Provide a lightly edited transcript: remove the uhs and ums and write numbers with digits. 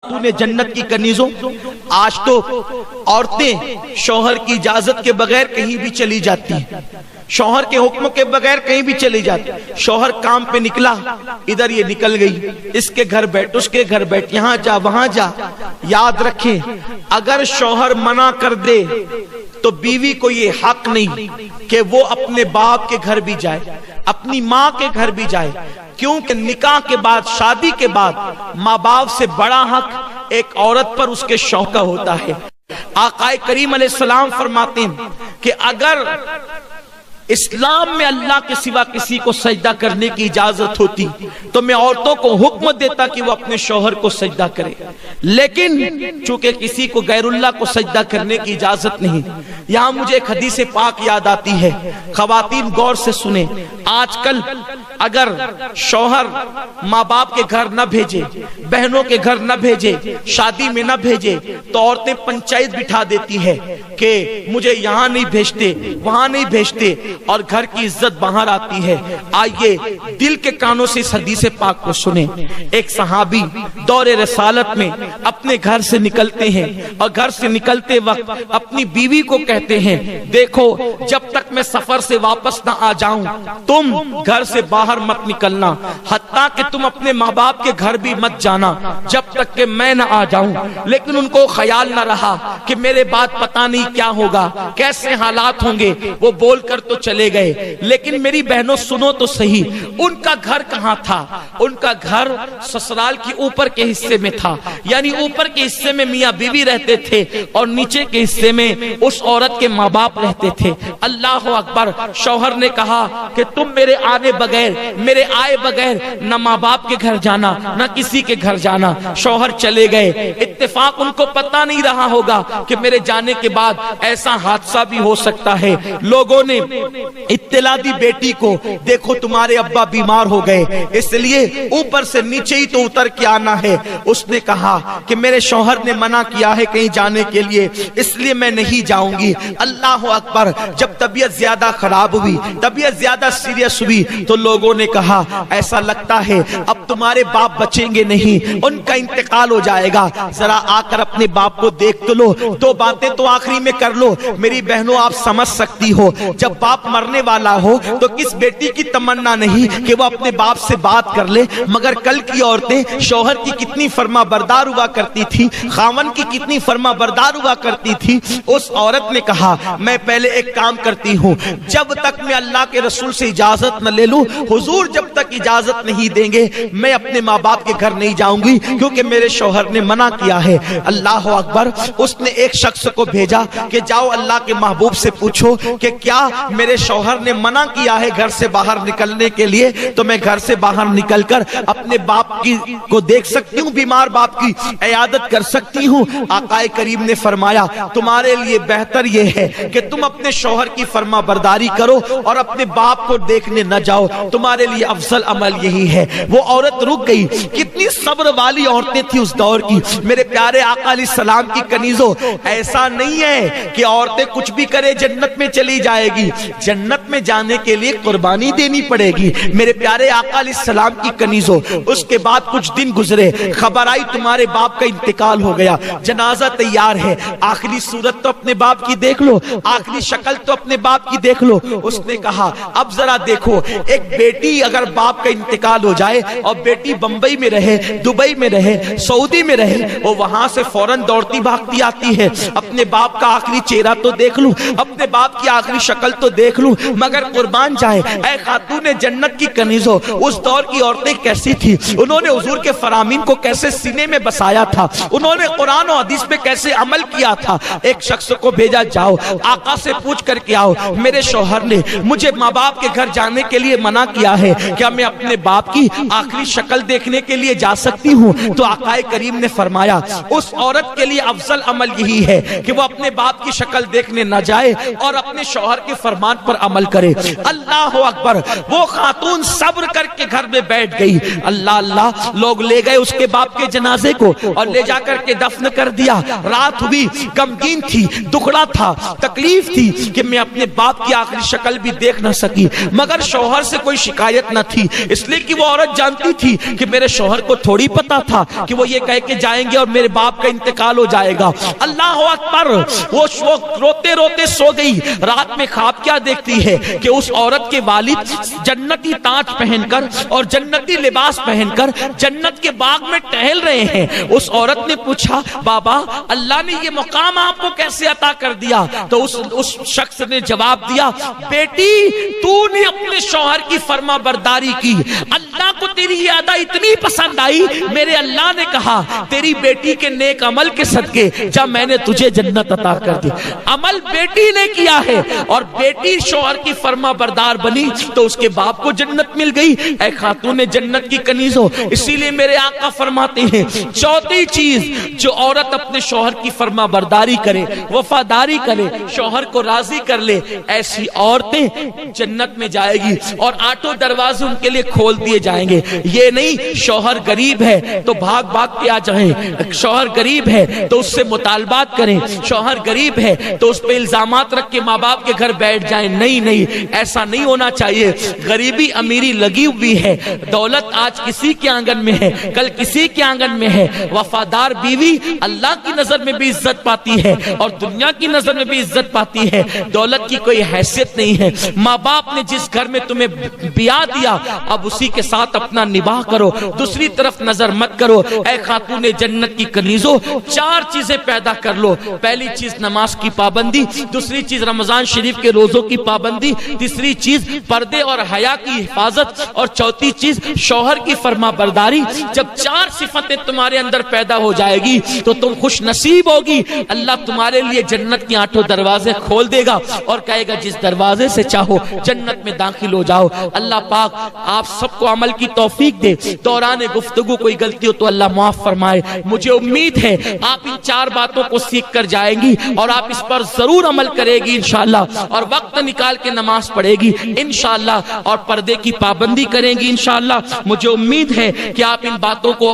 तूने जन्नत की कनीजों, आज तो औरतें शौहर की इजाजत के बगैर कहीं भी चली जाती हैं, शौहर के हुक्म के बगैर कहीं भी चली जाती। शौहर काम पे निकला, इधर ये निकल गई, इसके घर बैठ, उसके घर बैठ, यहाँ जा वहां जा। याद रखें, अगर शौहर मना कर दे तो बीवी को ये हक नहीं कि वो अपने बाप के घर भी जाए, अपनी माँ के घर भी जाए, क्योंकि निकाह के बाद, शादी के बाद माँ बाप से बड़ा हक एक औरत पर उसके शौहर का होता है। आकाए करीम अलैहिस्सलाम फरमाते हैं कि अगर इस्लाम में अल्लाह के सिवा किसी को सजदा करने की इजाजत होती तो मैं औरतों को हुक्म देता कि वो अपने शौहर को सजदा करे, लेकिन चूंकि किसी को गैरुल्लाह को सजदा करने की इजाजत नहीं। यहाँ मुझे एक हदीस पाक याद आती है, खवातीन गौर से सुने। आजकल अगर शौहर माँ बाप के घर न भेजे, बहनों के घर न भेजे, शादी में न भेजे, तो औरतें पंचायत बिठा देती है कि मुझे यहाँ नहीं भेजते, वहां नहीं भेजते, और घर की इज्जत बाहर आती है। आइए दिल के कानों से इस हदीस पाक को सुने। एक सहाबी दौरे रसालत में अपने घर से निकलते हैं और घर से निकलते वक्त अपनी बीवी को कहते हैं, देखो जब तक मैं सफर से वापस ना आ जाऊं तुम घर से बाहर मत निकलना, हत्ता कि तुम अपने माँ बाप के घर भी मत जाना जब तक कि मैं ना आ जाऊं। लेकिन उनको ख्याल न रहा कि मेरे बाद पता नहीं क्या होगा, कैसे हालात होंगे। वो बोलकर तो चले गए, लेकिन मेरी बहनों सुनो तो सही, उनका घर कहाँ था? उनका घर ससुराल की ऊपर के हिस्से में था, यानी ऊपर के हिस्से में मियाँ बीवी रहते थे और नीचे के हिस्से में उस औरत के माँ बाप रहते थे। अल्लाह अकबर। शौहर ने कहा कि तुम मेरे आने बगैर, मेरे आए बगैर न माँ बाप के घर जाना, न किसी के घर जाना। शौहर चले गए। इत्तेफाक उनको पता नहीं रहा होगा कि मेरे जाने के बाद ऐसा हादसा भी हो सकता है। लोगों ने इत्तला दी बेटी को, देखो तुम्हारे अब्बा बीमार हो गए, इसलिए ऊपर से नीचे ही तो उतर के आना है। उसने कहा कि मेरे शौहर ने मना किया है कहीं जाने के लिए, इसलिए मैं नहीं जाऊंगी। अल्लाह अकबर। जब तबीयत ज्यादा खराब हुई, तबीयत ज्यादा सीरियस हुई, तो लोगों ने कहा ऐसा लगता है अब तुम्हारे बाप बचेंगे नहीं, उनका इंतकाल हो जाएगा, जरा आकर अपने बाप को देख तो लो, दो बातें तो आखिरी में कर लो। मेरी बहनों आप समझ सकती हो, जब बाप मरने वाला हो तो किस बेटी की तमन्ना नहीं कि वो अपने बाप से बात कर ले। मगर कल की औरतें शौहर की कितनी फर्मा बरदार हुआ करती थी, खावन की कितनी फर्मा बरदार हुआ करती थी। उस औरत ने कहा मैं पहले एक काम करती हूँ, जब तक मैं अल्लाह के रसूल से इजाजत न ले लूं, हुजूर जब तक इजाजत नहीं देंगे मैं अपने माँ बाप के घर नहीं जाऊंगी, क्योंकि मेरे शौहर ने मना किया है। अल्लाह अकबर। उसने एक शख्स को भेजा कि जाओ अल्लाह के महबूब से पूछो कि क्या मेरे शौहर ने मना किया है घर से बाहर निकलने के लिए, तो मैं घर से बाहर निकलकर अपने बाप की को देख सकती हूँ, बीमार बाप की इयादत कर सकती हूँ। आकाए करीम ने फरमाया तुम्हारे लिए बेहतर यह है कि तुम अपने शौहर की फर्मा बरदारी करो और अपने बाप को देखने न जाओ, तुम्हारे लिए अफजल अमल यही है। वो औरत रुक गई। कितनी सब्र वाली औरतें थी उस दौर की। मेरे प्यारे आका अलैहिस्सलाम की कनीजों, ऐसा नहीं है कि औरतें कुछ भी करे जन्नत में चली जाएगी। जन्नत में जाने के लिए कुर्बानी देनी पड़ेगी। मेरे प्यारे आका अलैहिस्सलाम की कनीजों, उसके बाद कुछ दिन गुजरे, खबर आई तुम्हारे बाप का इंतकाल हो गया, जनाजा तैयार है, आखिरी सूरत तो अपने बाप की देख लो, आखिरी शक्ल तो अपने बाप की देख लो। उसने कहा अब जरा देखो, एक बेटी अगर बाप का इंतकाल हो जाए और बेटी बंबई में रहे, दुबई में रहे, सऊदी में रहे, वो वहां से फौरन दौड़ती भागती आती है, अपने बाप का आखिरी चेहरा तो देख लूं, अपने बाप की आखिरी शक्ल तो देख लूं, मगर कुर्बान जाए। ऐ खातूने जन्नत की कनीजों, उस दौर की औरतें कैसी थी, उन्होंने हुजूर के फरामीन को कैसे सीने में बसाया था, उन्होंने कुरान और हदीस पे कैसे अमल किया था। एक शख्स को भेजा, जाओ आका से पूछ करके आओ, मेरे शौहर ने मुझे माँ बाप के घर जाने के लिए मना किया है, क्या मैं अपने बाप की आखिरी शक्ल देखने के लिए जा सकती हूँ? तो आकाए करीम ने फरमाया उस औरत के लिए अफजल अमल यही है कि वो अपने बाप की शक्ल देखने न जाए और अपने शौहर के फरमान पर अमल करे। अल्लाह अकबर। वो खातून सब्र करके घर में बैठ गई। अल्लाह अल्लाह। लोग ले गए उसके बाप के जनाजे को और ले जाकर के दफन कर दिया। रात हुई, गमगीन थी, दुखड़ा था, तकलीफ थी कि मैं अपने बाप की आखिरी शक्ल भी देख न सकी, मगर शौहर से कोई शिकायत न थी, इसलिए कि वो औरत जानती थी कि मेरे शौहर को थोड़ी थोड़ी पता था कि वो ये कह के जाएंगे और मेरे बाप का इंतकाल हो जाएगा। अल्लाह अकबर। वो रोते रोते सो गई। रात में ख्वाब क्या देखती है कि उस औरत के वालिद जन्नती ताज पहनकर और जन्नती लिबास पहनकर जन्नत के बाग में टहल रहे हैं। उस औरत ने पूछा, बाबा अल्लाह ने ये मुकाम आपको कैसे अता कर दिया? तो उस शख्स ने जवाब दिया, बेटी तूने अपने शौहर की फर्मा बरदारी की, अल्लाह को तेरी ये अदा इतनी पसंद आई, मेरे अल्लाह ने कहा तेरी बेटी के नेक अमल के सदके जब मैंने तुझे जन्नत अता कर दी। अमल बेटी ने किया है और बेटी शौहर की फर्मा बरदार बनी तो उसके बाप को जन्नत मिल गई। ऐ खातून जन्नत की कनीज हो। इसीलिए मेरे आका फरमाते हैं चौथी चीज, जो औरत अपने शौहर की फर्मा बरदारी करे, वफादारी करे, शौहर को राजी कर ले, ऐसी औरतें जन्नत में जाएगी और आठों दरवाजे उनके लिए खोल दिए जाएंगे। ये नहीं शौहर गरीब है तो भाग भाग के आ जाएं, शौहर गरीब है तो उससे मुतालबात करें, शौहर गरीब है तो उस पे इल्जामात रख के माँ बाप के घर बैठ जाएं। नहीं नहीं, ऐसा नहीं होना चाहिए। गरीबी अमीरी लगी हुई है, दौलत आज किसी के आंगन में है, कल किसी के आंगन में है। वफादार बीवी अल्लाह की नजर में भी इज्जत पाती है और दुनिया की नजर में भी इज्जत पाती है। दौलत की कोई हैसियत नहीं है। माँ बाप ने जिस घर में तुम्हें ब्याह दिया अब उसी के साथ अपना निबाह करो, दूसरी तरफ नजर मत करो। ऐ खातून जन्नत की कनीजों, चार चीजें पैदा कर लो। पहली चीज नमाज की पाबंदी, दूसरी चीज रमजान शरीफ के रोजों की पाबंदी, तीसरी चीज पर्दे और हया की हिफाजत और चौथी चीज शौहर की फर्मा बरदारी। जब चार सिफतें तुम्हारे अंदर पैदा हो जाएगी तो तुम खुश नसीब होगी। अल्लाह तुम्हारे लिए जन्नत के आठों दरवाजे खोल देगा और कहेगा जिस दरवाजे से चाहो जन्नत में दाखिल हो जाओ। अल्लाह पाक आप सबको अमल की तौफीक दे। दौरान गुफ्तगू कोई गलती हो तो अल्लाह माफ फरमाए। मुझे उम्मीद है आप इन चार बातों को सीख कर जाएंगी और आप इस पर जरूर अमल करेगी इंशाअल्लाह, और वक्त निकाल के नमाज पढ़ेगी इंशाअल्लाह, और पर्दे की पाबंदी करेंगी इंशाअल्लाह। मुझे उम्मीद है कि आप इन बातों को